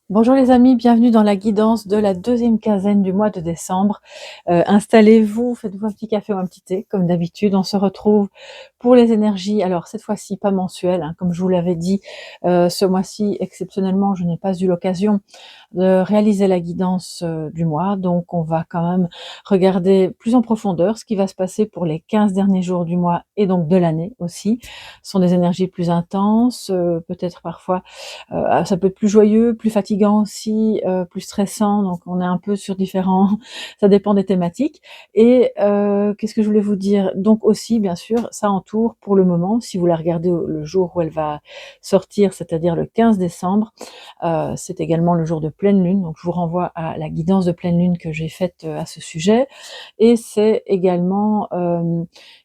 Bonjour les amis, bienvenue dans la guidance de la deuxième quinzaine du mois de décembre. Installez-vous, faites-vous un petit café ou un petit thé, comme d'habitude. On se retrouve pour les énergies, alors cette fois-ci pas mensuelles, hein, comme je vous l'avais dit. Ce mois-ci, exceptionnellement, je n'ai pas eu l'occasion de réaliser la guidance du mois, donc on va quand même regarder plus en profondeur ce qui va se passer pour les 15 derniers jours du mois et donc de l'année aussi. Ce sont des énergies plus intenses, peut-être parfois ça peut être plus joyeux, plus fatigant aussi, plus stressant, donc on est un peu sur différents ça dépend des thématiques et qu'est-ce que je voulais vous dire? Donc aussi, bien sûr, ça entoure pour le moment, si vous la regardez le jour où elle va sortir, c'est-à-dire le 15 décembre, c'est également le jour de pleine lune, donc je vous renvoie à la guidance de pleine lune que j'ai faite, à ce sujet et c'est également,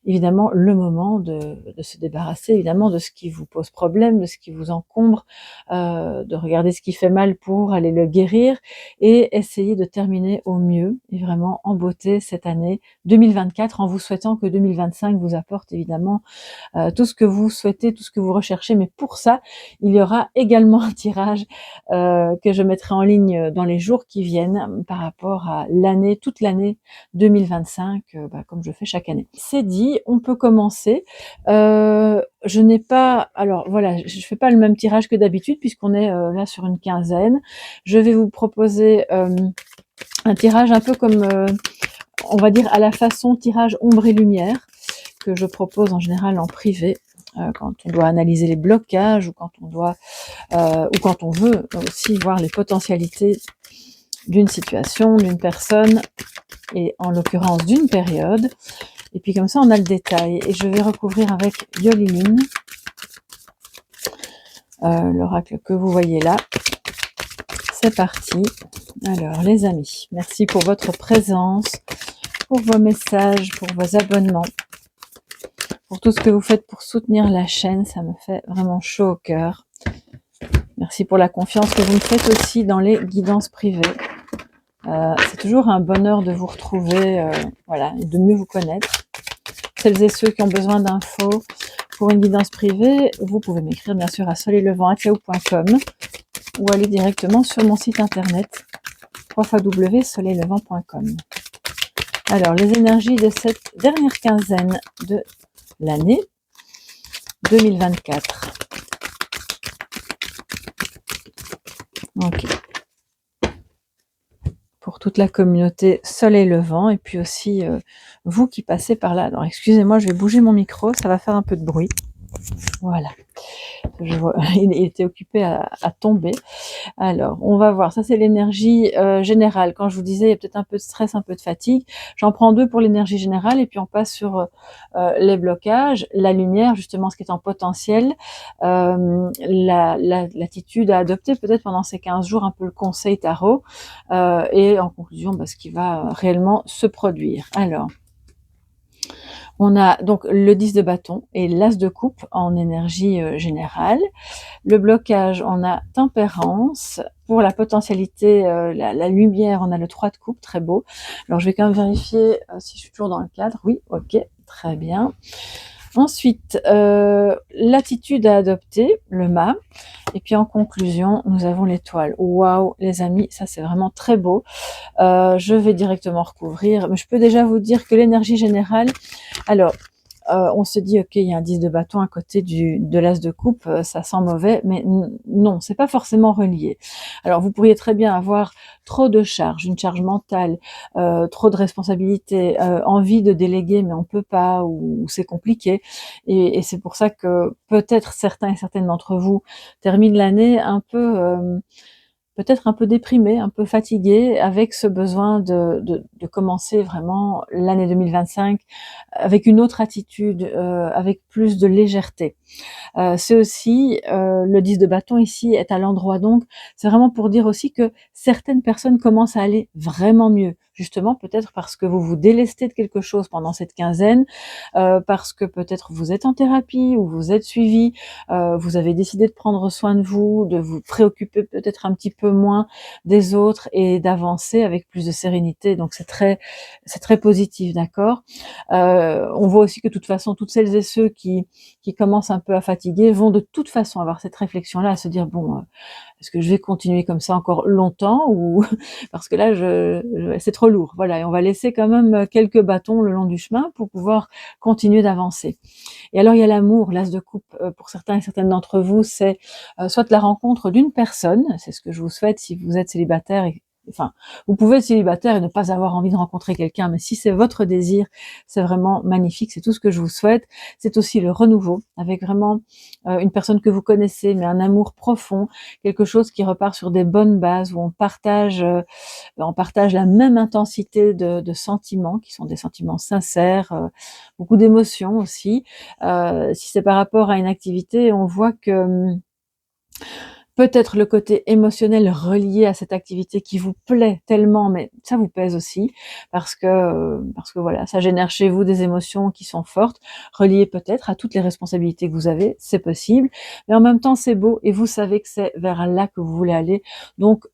évidemment le moment de se débarrasser évidemment de ce qui vous pose problème, de ce qui vous encombre, de regarder ce qui fait mal pour aller le guérir et essayer de terminer au mieux et vraiment en beauté cette année 2024 en vous souhaitant que 2025 vous apporte évidemment tout ce que vous souhaitez, tout ce que vous recherchez. Mais pour ça, il y aura également un tirage que je mettrai en ligne dans les jours qui viennent par rapport à l'année, toute l'année 2025, comme je fais chaque année. C'est dit, on peut commencer. Je n'ai pas, alors voilà, je fais pas le même tirage que d'habitude puisqu'on est là sur une quinzaine. Je vais vous proposer un tirage un peu comme, on va dire à la façon tirage ombre et lumière que je propose en général en privé quand on doit analyser les blocages ou quand on doit ou quand on veut aussi voir les potentialités d'une situation, d'une personne et en l'occurrence d'une période. Et puis comme ça on a le détail et je vais recouvrir avec Yolilune, l'oracle que vous voyez là. C'est parti. Alors les amis, merci pour votre présence, pour vos messages, pour vos abonnements, pour tout ce que vous faites pour soutenir la chaîne, ça me fait vraiment chaud au cœur. Merci pour la confiance que vous me faites aussi dans les guidances privées. C'est toujours un bonheur de vous retrouver, voilà, et de mieux vous connaître. Celles et ceux qui ont besoin d'infos pour une guidance privée, vous pouvez m'écrire bien sûr à soleillevent@yahoo.com ou aller directement sur mon site internet www.soleillevent.com. Alors, les énergies de cette dernière quinzaine de l'année 2024. Ok. Pour toute la communauté Soleil Levant et puis aussi vous qui passez par là. Alors excusez-moi, je vais bouger mon micro, ça va faire un peu de bruit. Voilà. Je vois, il était occupé à tomber. Alors, on va voir. Ça, c'est l'énergie générale. Quand je vous disais, il y a peut-être un peu de stress, un peu de fatigue. J'en prends deux pour l'énergie générale et puis on passe sur les blocages, la lumière, justement, ce qui est en potentiel, l'attitude à adopter peut-être pendant ces 15 jours, un peu le conseil tarot, et en conclusion, ce qui va réellement se produire. Alors, on a donc le 10 de bâton et l'as de coupe en énergie générale. Le blocage, on a tempérance. Pour la potentialité, la lumière, on a le 3 de coupe, très beau. Alors je vais quand même vérifier si je suis toujours dans le cadre. Oui, ok, très bien. Ensuite, l'attitude à adopter, le mât. Et puis en conclusion, nous avons l'étoile. Waouh, les amis, ça c'est vraiment très beau. Je vais directement recouvrir, mais je peux déjà vous dire que l'énergie générale, alors on se dit ok, il y a un 10 de bâton à côté de l'as de coupe, ça sent mauvais, mais non, c'est pas forcément relié. Alors vous pourriez très bien avoir trop de charges, une charge mentale, trop de responsabilités, envie de déléguer mais on peut pas ou c'est compliqué et c'est pour ça que peut-être certains et certaines d'entre vous terminent l'année un peu peut-être un peu déprimé, un peu fatigué, avec ce besoin de commencer vraiment l'année 2025 avec une autre attitude, avec plus de légèreté. C'est aussi, le 10 de bâton ici est à l'endroit donc, c'est vraiment pour dire aussi que certaines personnes commencent à aller vraiment mieux. Justement, peut-être parce que vous vous délestez de quelque chose pendant cette quinzaine, parce que peut-être vous êtes en thérapie ou vous êtes suivi, vous avez décidé de prendre soin de vous préoccuper peut-être un petit peu moins des autres et d'avancer avec plus de sérénité. Donc c'est très positif, d'accord? On voit aussi que de toute façon, toutes celles et ceux qui commencent un peu à fatiguer vont de toute façon avoir cette réflexion-là, à se dire bon, est-ce que je vais continuer comme ça encore longtemps ou parce que là, c'est trop lourd. Voilà, et on va laisser quand même quelques bâtons le long du chemin pour pouvoir continuer d'avancer. Et alors, il y a l'amour, l'as de coupe, pour certains et certaines d'entre vous, c'est soit la rencontre d'une personne, c'est ce que je vous souhaite si vous êtes célibataire enfin, vous pouvez être célibataire et ne pas avoir envie de rencontrer quelqu'un, mais si c'est votre désir, c'est vraiment magnifique, c'est tout ce que je vous souhaite. C'est aussi le renouveau, avec vraiment une personne que vous connaissez, mais un amour profond, quelque chose qui repart sur des bonnes bases, où on partage la même intensité de sentiments, qui sont des sentiments sincères, beaucoup d'émotions aussi. Si c'est par rapport à une activité, on voit que peut-être le côté émotionnel relié à cette activité qui vous plaît tellement, mais ça vous pèse aussi parce que voilà, ça génère chez vous des émotions qui sont fortes, reliées peut-être à toutes les responsabilités que vous avez, c'est possible, mais en même temps c'est beau et vous savez que c'est vers là que vous voulez aller, donc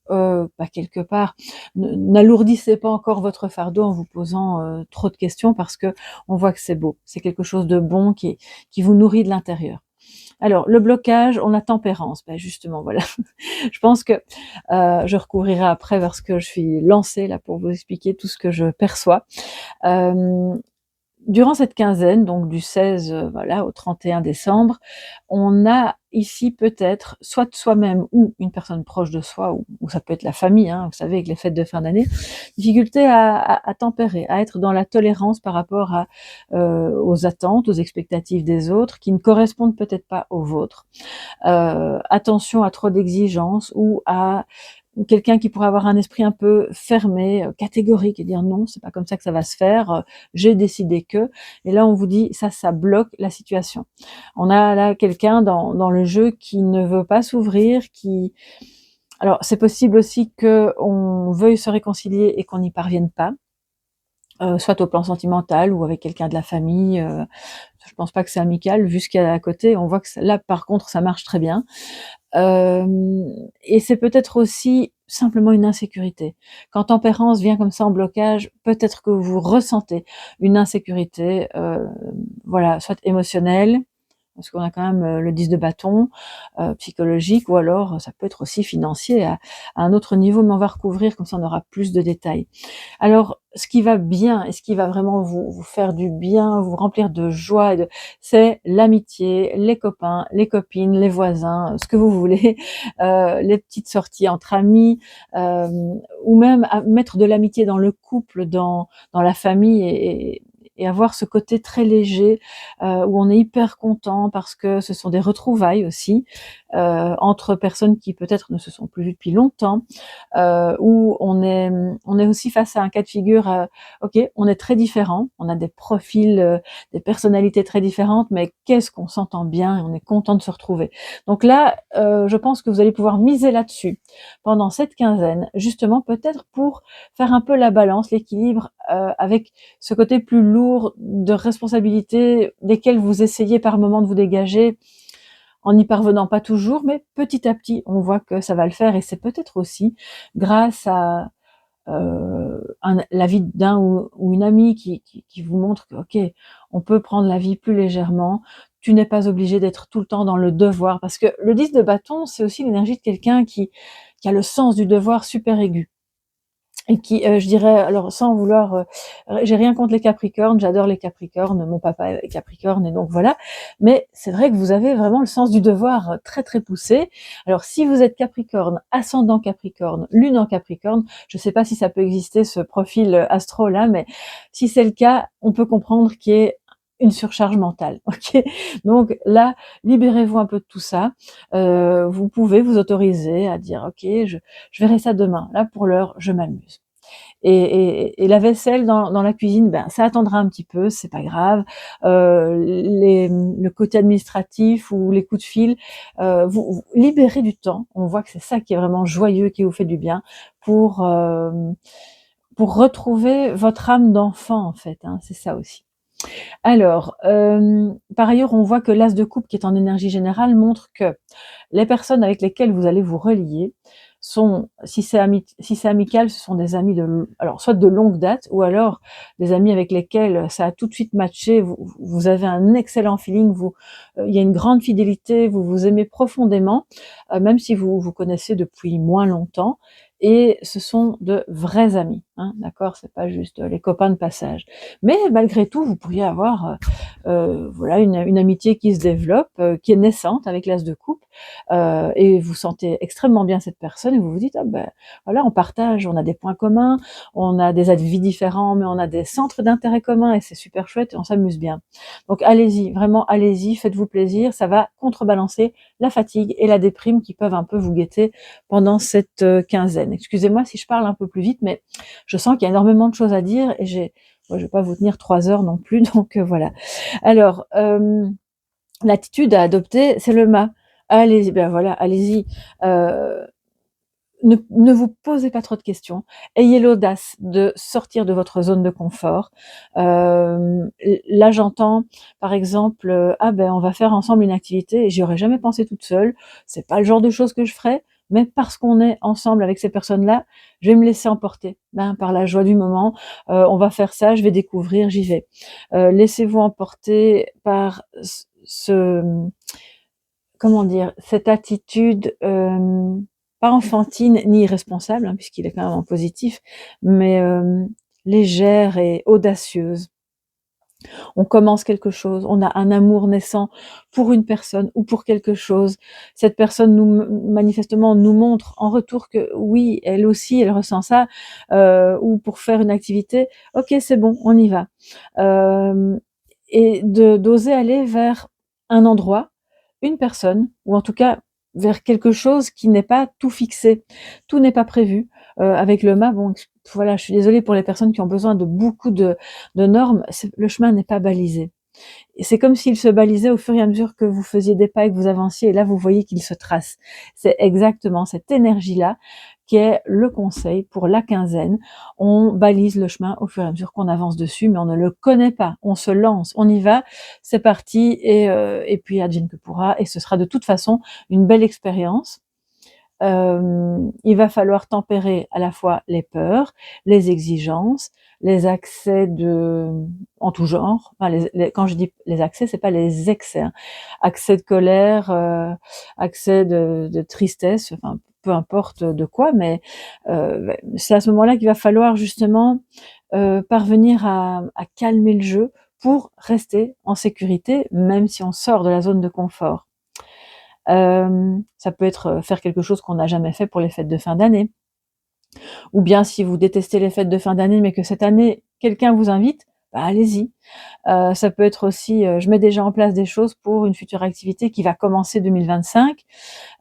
quelque part, n'alourdissez pas encore votre fardeau en vous posant trop de questions parce que on voit que c'est beau, c'est quelque chose de bon qui vous nourrit de l'intérieur. Alors, le blocage, on a tempérance. Ben justement, voilà. Je pense que je recouvrirai après parce que je suis lancée là pour vous expliquer tout ce que je perçois. Euh, Durant cette quinzaine, donc du 16 voilà, au 31 décembre, on a ici peut-être soit soi-même ou une personne proche de soi, ou ça peut être la famille, hein, vous savez, avec les fêtes de fin d'année, difficulté à tempérer, à être dans la tolérance par rapport aux attentes, aux expectatives des autres qui ne correspondent peut-être pas aux vôtres. Attention à trop d'exigences ou à quelqu'un qui pourrait avoir un esprit un peu fermé, catégorique et dire non, c'est pas comme ça que ça va se faire, j'ai décidé que. Et là, on vous dit ça bloque la situation. On a là quelqu'un dans le jeu qui ne veut pas s'ouvrir, alors c'est possible aussi que on veuille se réconcilier et qu'on n'y parvienne pas. Soit au plan sentimental ou avec quelqu'un de la famille. Je pense pas que c'est amical, vu ce qu'il y a à côté. On voit que là, par contre, ça marche très bien. Et c'est peut-être aussi simplement une insécurité. Quand tempérance vient comme ça en blocage, peut-être que vous ressentez une insécurité, voilà, soit émotionnelle, parce qu'on a quand même le 10 de bâton, psychologique, ou alors ça peut être aussi financier à un autre niveau, mais on va recouvrir, comme ça on aura plus de détails. Alors, ce qui va bien et ce qui va vraiment vous faire du bien, vous remplir de joie, c'est l'amitié, les copains, les copines, les voisins, ce que vous voulez, les petites sorties entre amis, euh, ou même à mettre de l'amitié dans le couple, dans la famille et avoir ce côté très léger où on est hyper content parce que ce sont des retrouvailles aussi entre personnes qui peut-être ne se sont plus vues depuis longtemps, où on est aussi face à un cas de figure, ok, on est très différents, on a des profils, des personnalités très différentes, mais qu'est-ce qu'on s'entend bien et on est content de se retrouver. Donc là, je pense que vous allez pouvoir miser là-dessus pendant cette quinzaine, justement peut-être pour faire un peu la balance, l'équilibre avec ce côté plus lourd de responsabilités desquelles vous essayez par moment de vous dégager en n'y parvenant pas toujours, mais petit à petit, on voit que ça va le faire et c'est peut-être aussi grâce à la vie d'un ou une amie qui vous montre que, ok, on peut prendre la vie plus légèrement, tu n'es pas obligé d'être tout le temps dans le devoir, parce que le 10 de bâton, c'est aussi l'énergie de quelqu'un qui a le sens du devoir super aigu. Et qui, je dirais, alors sans vouloir, j'ai rien contre les Capricornes, j'adore les Capricornes, mon papa est Capricorne et donc voilà. Mais c'est vrai que vous avez vraiment le sens du devoir très très poussé. Alors si vous êtes Capricorne, ascendant Capricorne, lune en Capricorne, je sais pas si ça peut exister ce profil astro là, mais si c'est le cas, on peut comprendre qu'il y ait une surcharge mentale, ok. Donc là, libérez-vous un peu de tout ça. Vous pouvez vous autoriser à dire, ok, je verrai ça demain. Là, pour l'heure, je m'amuse. Et la vaisselle dans la cuisine, ben ça attendra un petit peu, c'est pas grave. Le côté administratif ou les coups de fil, vous libérez du temps. On voit que c'est ça qui est vraiment joyeux, qui vous fait du bien pour retrouver votre âme d'enfant en fait. Hein, c'est ça aussi. Alors, par ailleurs, on voit que l'as de coupe qui est en énergie générale montre que les personnes avec lesquelles vous allez vous relier si c'est amical, ce sont des amis alors soit de longue date, ou alors des amis avec lesquels ça a tout de suite matché, vous avez un excellent feeling, il y a une grande fidélité, vous vous aimez profondément, même si vous vous connaissez depuis moins longtemps, et ce sont de vrais amis, hein, d'accord? C'est pas juste les copains de passage. Mais malgré tout, vous pourriez avoir, voilà, une amitié qui se développe, qui est naissante avec l'as de coupe, et vous sentez extrêmement bien cette personne, et vous vous dites: «Ah ben, voilà, on partage, on a des points communs, on a des avis différents, mais on a des centres d'intérêt communs et c'est super chouette et on s'amuse bien». Donc allez-y, vraiment allez-y, faites-vous plaisir, ça va contrebalancer la fatigue et la déprime qui peuvent un peu vous guetter pendant cette quinzaine. Excusez-moi si je parle un peu plus vite, mais je sens qu'il y a énormément de choses à dire, et moi, je vais pas vous tenir 3 heures non plus, donc voilà. Alors, l'attitude à adopter, c'est le mât. Allez-y, ben voilà, allez-y. Euh, ne vous posez pas trop de questions. Ayez l'audace de sortir de votre zone de confort. Là, j'entends, par exemple, ah ben, on va faire ensemble une activité, et j'y aurais jamais pensé toute seule. C'est pas le genre de choses que je ferais, mais parce qu'on est ensemble avec ces personnes-là, je vais me laisser emporter, par la joie du moment. On va faire ça, je vais découvrir, j'y vais. Laissez-vous emporter par comment dire, cette attitude, pas enfantine ni irresponsable, hein, puisqu'il est quand même en positif, mais légère et audacieuse. On commence quelque chose, on a un amour naissant pour une personne ou pour quelque chose. Cette personne manifestement nous montre en retour que oui, elle aussi, elle ressent ça, ou pour faire une activité, ok, c'est bon, on y va. Et d'oser aller vers un endroit, une personne, ou en tout cas vers quelque chose qui n'est pas tout fixé. Tout n'est pas prévu. Avec le mât, bon, voilà, je suis désolée pour les personnes qui ont besoin de beaucoup de normes, le chemin n'est pas balisé. Et c'est comme s'il se balisait au fur et à mesure que vous faisiez des pas et que vous avanciez, et là vous voyez qu'il se trace. C'est exactement cette énergie-là qui est le conseil pour la quinzaine. On balise le chemin au fur et à mesure qu'on avance dessus, mais on ne le connaît pas. On se lance, on y va, c'est parti, et puis advienne que pourra, et ce sera de toute façon une belle expérience. Il va falloir tempérer à la fois les peurs, les exigences, les accès en tout genre. Enfin, quand je dis les accès, c'est pas les excès, hein. Accès de colère, accès de tristesse, enfin peu importe de quoi, mais c'est à ce moment-là qu'il va falloir justement parvenir à calmer le jeu pour rester en sécurité, même si on sort de la zone de confort. Ça peut être faire quelque chose qu'on n'a jamais fait pour les fêtes de fin d'année. Ou bien si vous détestez les fêtes de fin d'année, mais que cette année, quelqu'un vous invite, bah, allez-y. Ça peut être aussi, je mets déjà en place des choses pour une future activité qui va commencer 2025,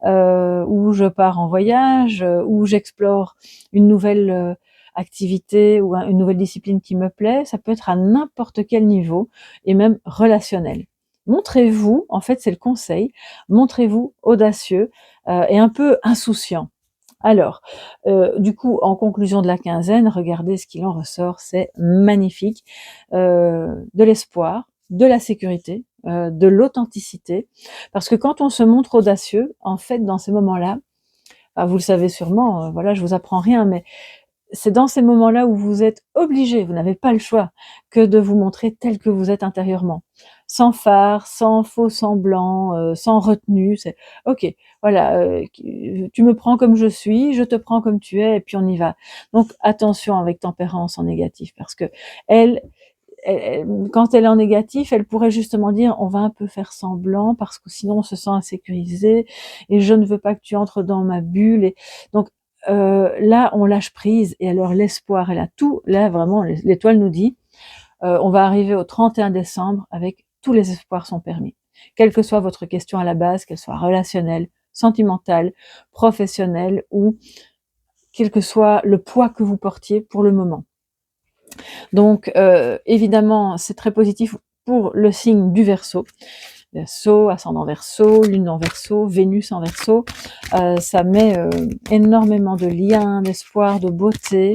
où je pars en voyage, où j'explore une nouvelle activité ou une nouvelle discipline qui me plaît. Ça peut être à n'importe quel niveau, et même relationnel. Montrez-vous, en fait c'est le conseil, montrez-vous audacieux et un peu insouciant. Alors, du coup, en conclusion de la quinzaine, regardez ce qu'il en ressort, c'est magnifique. De l'espoir, de la sécurité, de l'authenticité, parce que quand on se montre audacieux, en fait, dans ces moments-là, vous le savez sûrement, voilà, je vous apprends rien, mais c'est dans ces moments-là où vous êtes obligé, vous n'avez pas le choix, que de vous montrer tel que vous êtes intérieurement. Sans phare, sans faux semblant, sans retenue. C'est ok, voilà, tu me prends comme je suis, je te prends comme tu es, et puis on y va. Donc attention avec tempérance en négatif, parce que quand elle est en négatif, elle pourrait justement dire on va un peu faire semblant parce que sinon on se sent insécurisé et je ne veux pas que tu entres dans ma bulle. Et donc là, on lâche prise, et alors l'espoir est là. Tout, là vraiment, l'étoile nous dit, on va arriver au 31 décembre avec tous les espoirs sont permis. Quelle que soit votre question à la base, qu'elle soit relationnelle, sentimentale, professionnelle, ou quel que soit le poids que vous portiez pour le moment. Donc évidemment, c'est très positif pour le signe du Verseau. Verseau, ascendant Verseau, lune en Verseau, Vénus en Verseau, ça met énormément de liens, d'espoir, de beauté.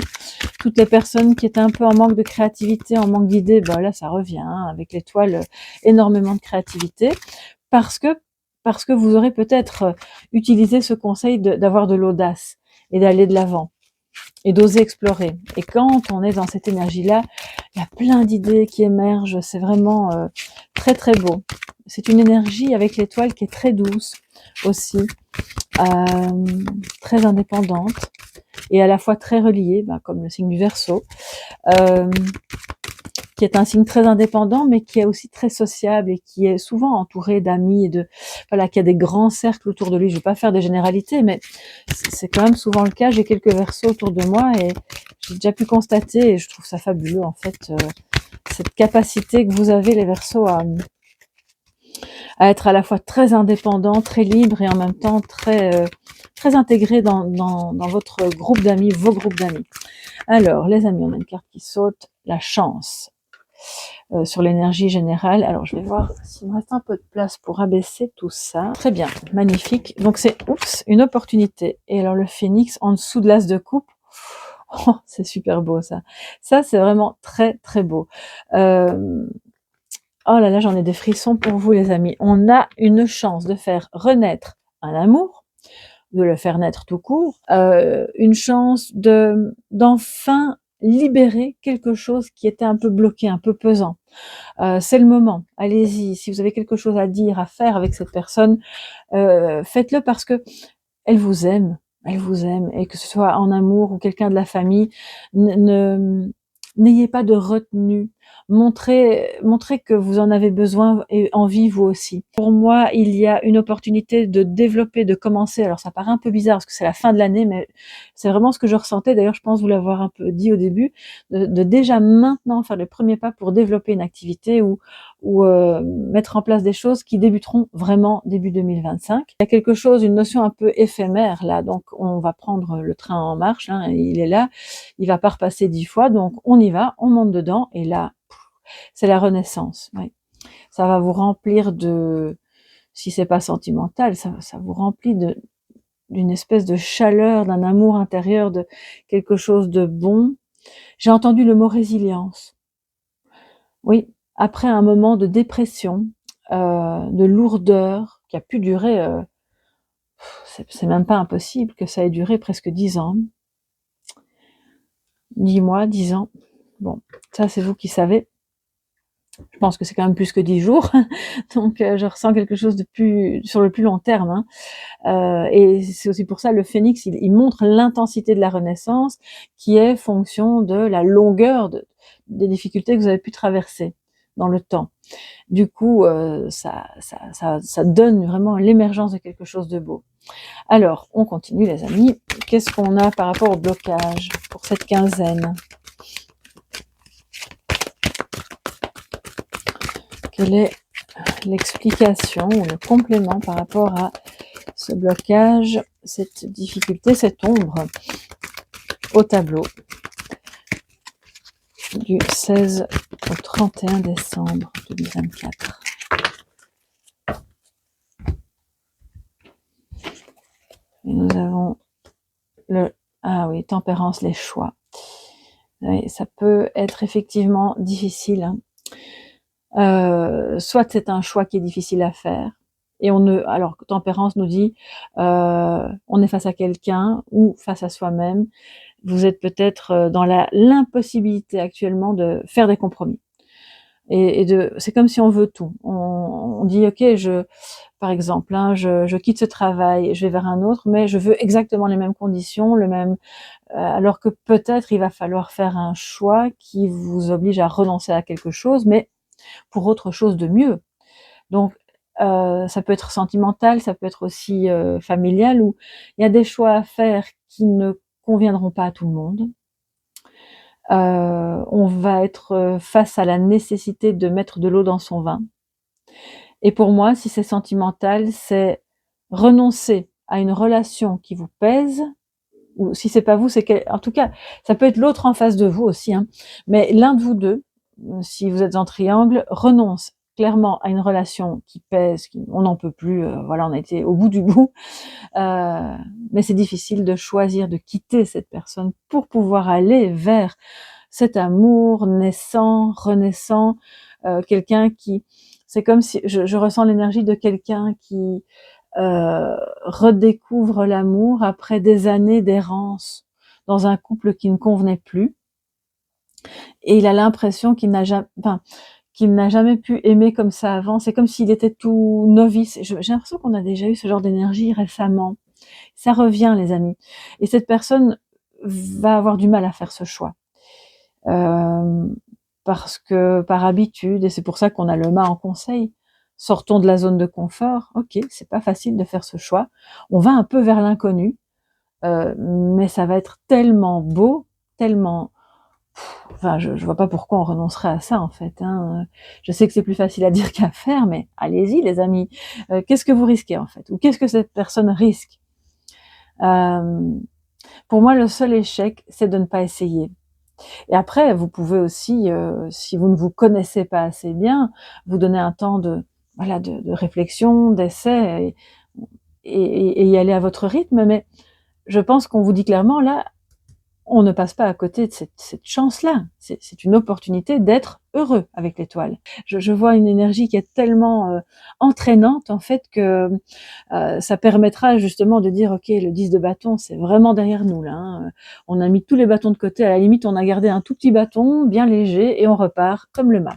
Toutes les personnes qui étaient un peu en manque de créativité, en manque d'idées, là ça revient, hein, avec l'étoile, énormément de créativité, parce que vous aurez peut-être utilisé ce conseil d'avoir de l'audace. et d'aller de l'avant et d'oser explorer. Et quand on est dans cette énergie-là, il y a plein d'idées qui émergent, c'est vraiment très très beau. C'est une énergie avec l'étoile qui est très douce aussi, très indépendante et à la fois très reliée, comme le signe du Verseau, qui est un signe très indépendant, mais qui est aussi très sociable et qui est souvent entouré d'amis et qui a des grands cercles autour de lui. Je ne vais pas faire des généralités, mais c'est quand même souvent le cas. J'ai quelques Verseaux autour de moi et j'ai déjà pu constater, et je trouve ça fabuleux en fait, cette capacité que vous avez les Verseaux à être à la fois très indépendant, très libre et en même temps très intégré dans votre groupe d'amis, vos groupes d'amis. Alors, les amis, on a une carte qui saute, la chance. Sur l'énergie générale. Alors, je vais voir s'il me reste un peu de place pour abaisser tout ça. Très bien, magnifique. Donc, c'est, une opportunité. Et alors, le phénix en dessous de l'as de coupe. Oh, c'est super beau, ça. Ça, c'est vraiment très, très beau. Oh là là, j'en ai des frissons pour vous, les amis. On a une chance de faire renaître un amour, de le faire naître tout court, une chance d'enfin libérer quelque chose qui était un peu bloqué, un peu pesant. C'est le moment, allez-y, si vous avez quelque chose à dire, à faire avec cette personne, faites-le parce que elle vous aime, et que ce soit en amour ou quelqu'un de la famille, n'ayez pas de retenue, montrez que vous en avez besoin et envie vous aussi. Pour moi, il y a une opportunité de développer, de commencer, alors ça paraît un peu bizarre parce que c'est la fin de l'année, mais c'est vraiment ce que je ressentais, d'ailleurs je pense vous l'avoir un peu dit au début, de déjà maintenant faire le premier pas pour développer une activité ou mettre en place des choses qui débuteront vraiment début 2025. Il y a quelque chose, une notion un peu éphémère là, donc on va prendre le train en marche, hein, il est là, il va pas repasser 10 fois, donc on y va, on monte dedans, et là, c'est la renaissance. Oui. Ça va vous remplir si c'est pas sentimental, ça vous remplit d'une espèce de chaleur, d'un amour intérieur, de quelque chose de bon. J'ai entendu le mot résilience. Oui, après un moment de dépression, de lourdeur, qui a pu durer, c'est même pas impossible que ça ait duré presque 10 ans. 10 mois, 10 ans. Bon, ça c'est vous qui savez. Je pense que c'est quand même plus que 10 jours. Donc je ressens quelque chose de sur le plus long terme. Et c'est aussi pour ça le phénix, il montre l'intensité de la renaissance qui est fonction de la longueur des difficultés que vous avez pu traverser dans le temps. Du coup, ça donne vraiment l'émergence de quelque chose de beau. Alors, on continue les amis. Qu'est-ce qu'on a par rapport au blocage pour cette quinzaine? Quelle est l'explication ou le complément par rapport à ce blocage, cette difficulté, cette ombre au tableau du 16 au 31 décembre 2024. Et nous avons tempérance, les choix. Oui, ça peut être effectivement difficile. Soit c'est un choix qui est difficile à faire, et alors tempérance nous dit, on est face à quelqu'un ou face à soi-même. Vous êtes peut-être dans l'impossibilité actuellement de faire des compromis. C'est comme si on veut tout. On dit ok, par exemple, je quitte ce travail, je vais vers un autre, mais je veux exactement les mêmes conditions, alors que peut-être il va falloir faire un choix qui vous oblige à renoncer à quelque chose, mais pour autre chose de mieux. Donc ça peut être sentimental, ça peut être aussi familial, où il y a des choix à faire qui ne conviendront pas à tout le monde. On va être face à la nécessité de mettre de l'eau dans son vin. Et pour moi, si c'est sentimental, c'est renoncer à une relation qui vous pèse, ou si c'est pas vous, en tout cas, ça peut être l'autre en face de vous aussi, hein, mais l'un de vous deux, si vous êtes en triangle, renonce clairement à une relation qui pèse, on n'en peut plus, voilà, on a été au bout du bout, mais c'est difficile de choisir de quitter cette personne pour pouvoir aller vers cet amour naissant, renaissant, quelqu'un c'est comme si je ressens l'énergie de quelqu'un qui redécouvre l'amour après des années d'errance dans un couple qui ne convenait plus, et il a l'impression qu'il n'a jamais pu aimer comme ça avant. C'est comme s'il était tout novice. J'ai l'impression qu'on a déjà eu ce genre d'énergie récemment. Ça revient, les amis. Et cette personne va avoir du mal à faire ce choix. Euh, Parce que par habitude, et c'est pour ça qu'on a le mât en conseil, sortons de la zone de confort. Ok, c'est pas facile de faire ce choix. On va un peu vers l'inconnu, mais ça va être tellement beau, tellement. Enfin, je vois pas pourquoi on renoncerait à ça en fait. Hein. Je sais que c'est plus facile à dire qu'à faire, mais allez-y les amis. Qu'est-ce que vous risquez en fait, ou qu'est-ce que cette personne risque? Pour moi, le seul échec, c'est de ne pas essayer. Et après, vous pouvez aussi, si vous ne vous connaissez pas assez bien, vous donner un temps de réflexion, d'essai, et y aller à votre rythme. Mais je pense qu'on vous dit clairement là, on ne passe pas à côté de cette chance-là. C'est une opportunité d'être heureux avec l'étoile. Je vois une énergie qui est tellement entraînante en fait que ça permettra justement de dire ok, le 10 de bâton, c'est vraiment derrière nous là. Hein. On a mis tous les bâtons de côté, à la limite on a gardé un tout petit bâton bien léger et on repart comme le mât.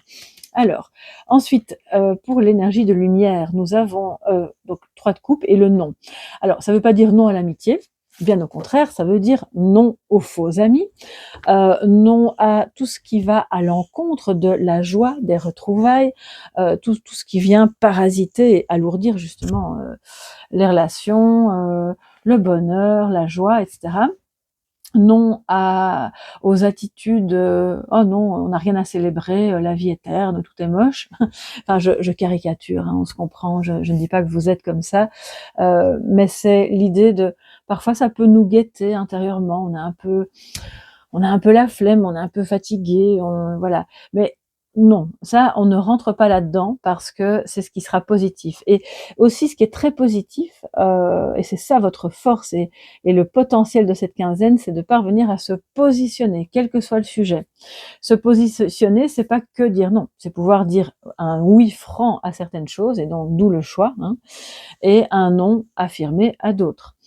Alors, ensuite, pour l'énergie de lumière, nous avons donc 3 de coupe et le non. Alors, ça ne veut pas dire non à l'amitié, bien au contraire, ça veut dire non aux faux amis, non à tout ce qui va à l'encontre de la joie des retrouvailles, tout ce qui vient parasiter et alourdir justement les relations, le bonheur, la joie, etc. Non aux attitudes oh non, on n'a rien à célébrer, la vie est terne, tout est moche. Enfin, je caricature, hein, on se comprend, je ne dis pas que vous êtes comme ça, mais c'est l'idée de parfois ça peut nous guetter intérieurement, on a un peu la flemme, on est un peu fatigué, voilà. Mais non, ça, on ne rentre pas là-dedans parce que c'est ce qui sera positif. Et aussi, ce qui est très positif, et c'est ça votre force et le potentiel de cette quinzaine, c'est de parvenir à se positionner, quel que soit le sujet. Se positionner, c'est pas que dire non, c'est pouvoir dire un oui franc à certaines choses, et donc d'où le choix, hein, et un non affirmé à d'autres.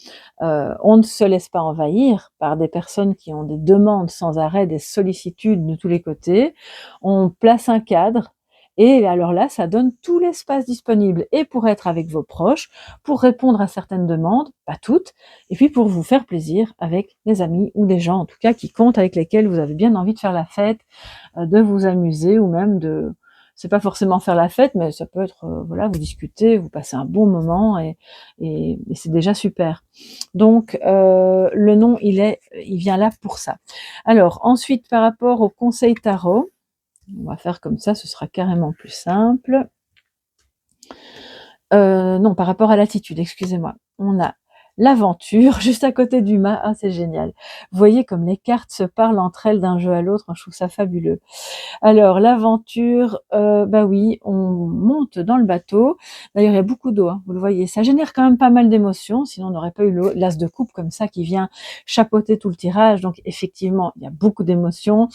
On ne se laisse pas envahir par des personnes qui ont des demandes sans arrêt, des sollicitudes de tous les côtés. On place un cadre et alors là, ça donne tout l'espace disponible et pour être avec vos proches, pour répondre à certaines demandes, pas toutes, et puis pour vous faire plaisir avec des amis ou des gens en tout cas qui comptent, avec lesquels vous avez bien envie de faire la fête, de vous amuser ou même de... C'est pas forcément faire la fête, mais ça peut être, voilà, vous discutez, vous passez un bon moment et c'est déjà super. Donc le nom, il vient là pour ça. Alors ensuite, par rapport au conseil tarot, on va faire comme ça, ce sera carrément plus simple. Non, par rapport à l'attitude, excusez-moi. On a l'aventure juste à côté du mât. Ah, c'est génial. Vous voyez comme les cartes se parlent entre elles d'un jeu à l'autre. Je trouve ça fabuleux. Alors l'aventure, bah oui, on monte dans le bateau. D'ailleurs, il y a beaucoup d'eau, hein, vous le voyez. Ça génère quand même pas mal d'émotions, sinon on n'aurait pas eu l'as de coupe comme ça qui vient chapeauter tout le tirage. Donc effectivement, il y a beaucoup d'émotions,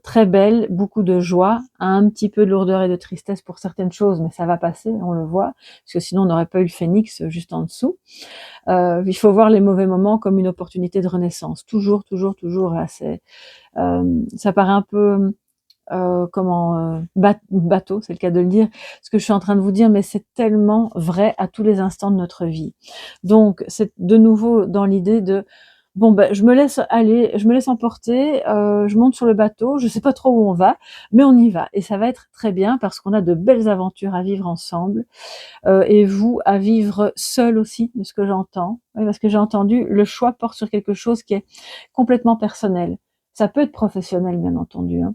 très belles, beaucoup de joie, un petit peu de lourdeur et de tristesse pour certaines choses, mais ça va passer, on le voit, parce que sinon on n'aurait pas eu le phénix juste en dessous. Il faut voir les mauvais moments comme une opportunité de renaissance. Toujours, toujours, toujours. Là, ça paraît un peu bateau, c'est le cas de le dire, ce que je suis en train de vous dire, mais c'est tellement vrai à tous les instants de notre vie. Donc, c'est de nouveau dans l'idée de bon ben je me laisse aller, je me laisse emporter, je monte sur le bateau, je sais pas trop où on va, mais on y va et ça va être très bien parce qu'on a de belles aventures à vivre ensemble, et vous à vivre seul aussi, de ce que j'entends. Oui, parce que j'ai entendu le choix porte sur quelque chose qui est complètement personnel. Ça peut être professionnel, bien entendu, hein.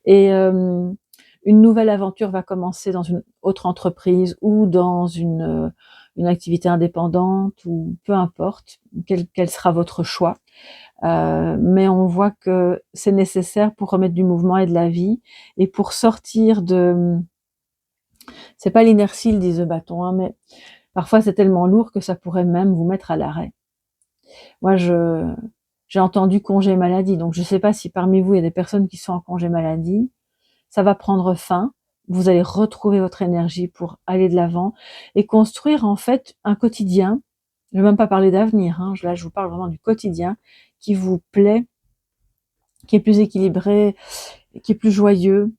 Et une nouvelle aventure va commencer dans une autre entreprise ou dans une activité indépendante ou peu importe, quel sera votre choix. Mais on voit que c'est nécessaire pour remettre du mouvement et de la vie et pour sortir de... C'est pas l'inertie, le disent le bâton, hein, mais parfois c'est tellement lourd que ça pourrait même vous mettre à l'arrêt. Moi, j'ai entendu congé maladie, donc je sais pas si parmi vous il y a des personnes qui sont en congé maladie. Ça va prendre fin, vous allez retrouver votre énergie pour aller de l'avant et construire en fait un quotidien. Je ne vais même pas parler d'avenir, hein. Là je vous parle vraiment du quotidien qui vous plaît, qui est plus équilibré, qui est plus joyeux,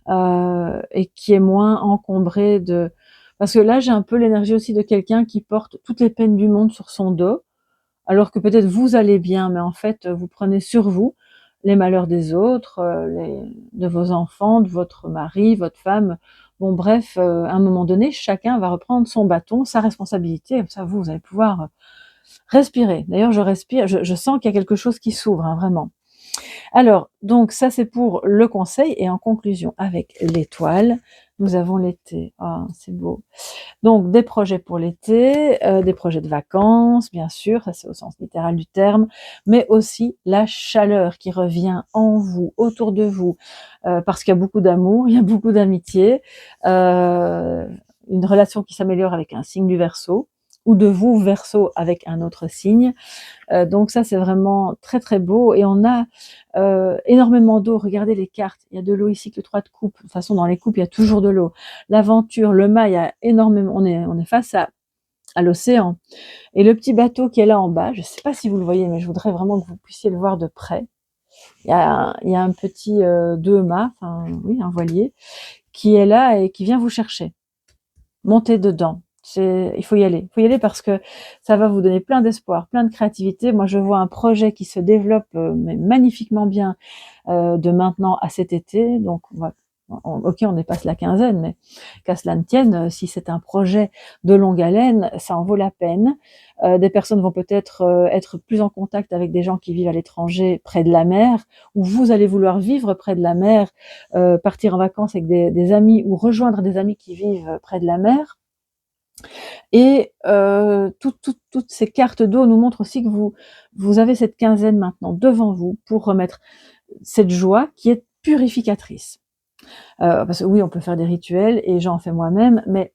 et qui est moins encombré de... Parce que là, j'ai un peu l'énergie aussi de quelqu'un qui porte toutes les peines du monde sur son dos, alors que peut-être vous allez bien, mais en fait, vous prenez sur vous les malheurs des autres, de vos enfants, de votre mari, votre femme. Bon, bref, à un moment donné, chacun va reprendre son bâton, sa responsabilité. Comme ça, vous allez pouvoir respirer. D'ailleurs, je respire, je sens qu'il y a quelque chose qui s'ouvre, hein, vraiment. Alors, donc ça c'est pour le conseil, et en conclusion avec l'étoile, nous avons l'été. Ah, c'est beau. Donc des projets pour l'été, des projets de vacances, bien sûr, ça c'est au sens littéral du terme, mais aussi la chaleur qui revient en vous, autour de vous, parce qu'il y a beaucoup d'amour, il y a beaucoup d'amitié, une relation qui s'améliore avec un signe du Verseau, ou de vous, Verseau, avec un autre signe. Donc ça, c'est vraiment très très beau. Et on a énormément d'eau. Regardez les cartes. Il y a de l'eau ici que le 3 de coupe. De toute façon, dans les coupes, il y a toujours de l'eau. L'aventure, le mât, il y a énormément. On est face à l'océan. Et le petit bateau qui est là en bas, je ne sais pas si vous le voyez, mais je voudrais vraiment que vous puissiez le voir de près. Il y a un petit 2 mâts, enfin oui, un voilier, qui est là et qui vient vous chercher. Montez dedans. Il faut y aller. Il faut y aller parce que ça va vous donner plein d'espoir, plein de créativité. Moi, je vois un projet qui se développe mais magnifiquement bien de maintenant à cet été. Donc, ok, on dépasse la quinzaine, mais qu'à cela ne tienne, si c'est un projet de longue haleine, ça en vaut la peine. Des personnes vont peut-être être plus en contact avec des gens qui vivent à l'étranger, près de la mer, ou vous allez vouloir vivre près de la mer, partir en vacances avec des amis, ou rejoindre des amis qui vivent près de la mer. Et toutes ces cartes d'eau nous montrent aussi que vous avez cette quinzaine maintenant devant vous pour remettre cette joie qui est purificatrice. Parce que oui, on peut faire des rituels, et j'en fais moi-même, mais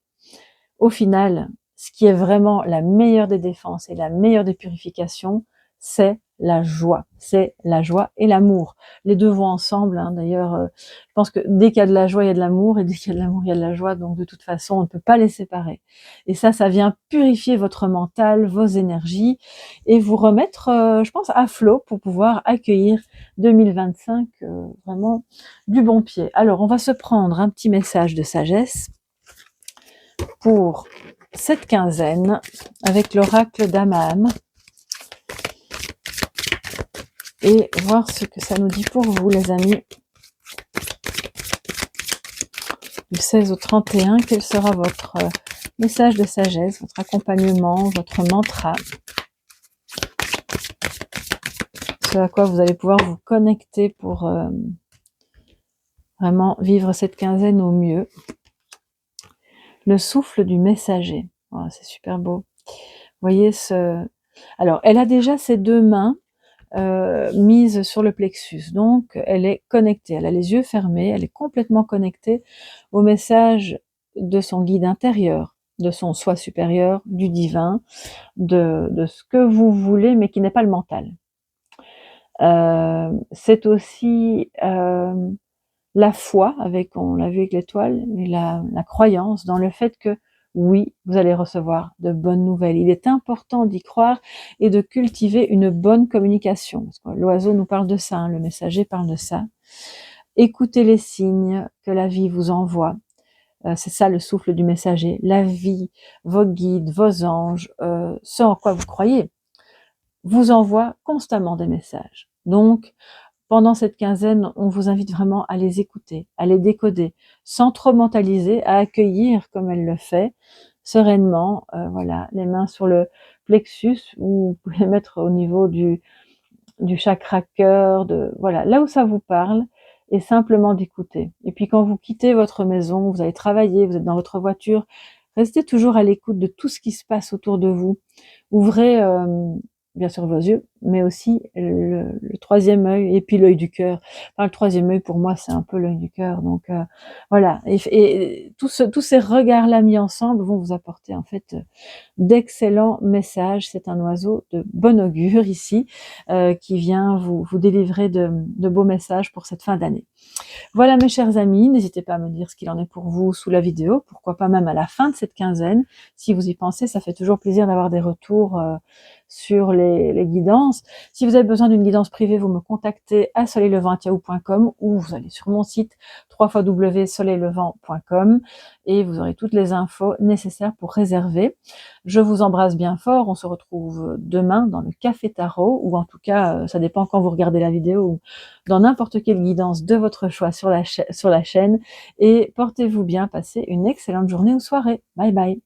au final, ce qui est vraiment la meilleure des défenses et la meilleure des purifications, c'est la joie. C'est la joie et l'amour. Les deux vont ensemble, hein. D'ailleurs, je pense que dès qu'il y a de la joie, il y a de l'amour, et dès qu'il y a de l'amour, il y a de la joie. Donc de toute façon, on ne peut pas les séparer. Et ça vient purifier votre mental, vos énergies, et vous remettre, je pense, à flot pour pouvoir accueillir 2025 vraiment du bon pied. Alors, on va se prendre un petit message de sagesse pour cette quinzaine avec l'oracle d'Amam et voir ce que ça nous dit pour vous, les amis. Du 16 au 31, quel sera votre message de sagesse, votre accompagnement, votre mantra, ce à quoi vous allez pouvoir vous connecter pour vraiment vivre cette quinzaine au mieux. Le souffle du messager. Oh, c'est super beau. Vous voyez Alors, elle a déjà ses deux mains mise sur le plexus. Donc, elle est connectée. Elle a les yeux fermés. Elle est complètement connectée au message de son guide intérieur, de son soi supérieur, du divin, de ce que vous voulez, mais qui n'est pas le mental. C'est aussi la foi, on l'a vu avec l'étoile, et la croyance dans le fait que oui, vous allez recevoir de bonnes nouvelles. Il est important d'y croire et de cultiver une bonne communication. Parce que l'oiseau nous parle de ça, hein, le messager parle de ça. Écoutez les signes que la vie vous envoie. C'est ça le souffle du messager. La vie, vos guides, vos anges, ce en quoi vous croyez, vous envoie constamment des messages. Donc, pendant cette quinzaine, on vous invite vraiment à les écouter, à les décoder, sans trop mentaliser, à accueillir comme elle le fait, sereinement, voilà, les mains sur le plexus, ou vous pouvez les mettre au niveau du chakra cœur, voilà, là où ça vous parle, et simplement d'écouter. Et puis quand vous quittez votre maison, vous allez travailler, vous êtes dans votre voiture, restez toujours à l'écoute de tout ce qui se passe autour de vous. Ouvrez bien sûr vos yeux, mais aussi le troisième œil et puis l'œil du cœur. Enfin, le troisième œil pour moi c'est un peu l'œil du cœur, donc voilà. Et tous ces regards-là mis ensemble vont vous apporter en fait d'excellents messages. C'est un oiseau de bon augure ici, qui vient vous délivrer de beaux messages pour cette fin d'année. Voilà mes chers amis, n'hésitez pas à me dire ce qu'il en est pour vous sous la vidéo, pourquoi pas même à la fin de cette quinzaine. Si vous y pensez, ça fait toujours plaisir d'avoir des retours sur les guidances. Si vous avez besoin d'une guidance privée, vous me contactez à soleillevent@yahoo.com ou vous allez sur mon site www.soleillevent.com et vous aurez toutes les infos nécessaires pour réserver. Je vous embrasse bien fort, on se retrouve demain dans le Café Tarot, ou en tout cas, ça dépend quand vous regardez la vidéo, ou dans n'importe quelle guidance de votre choix sur la chaîne. Et portez-vous bien, passez une excellente journée ou soirée. Bye bye.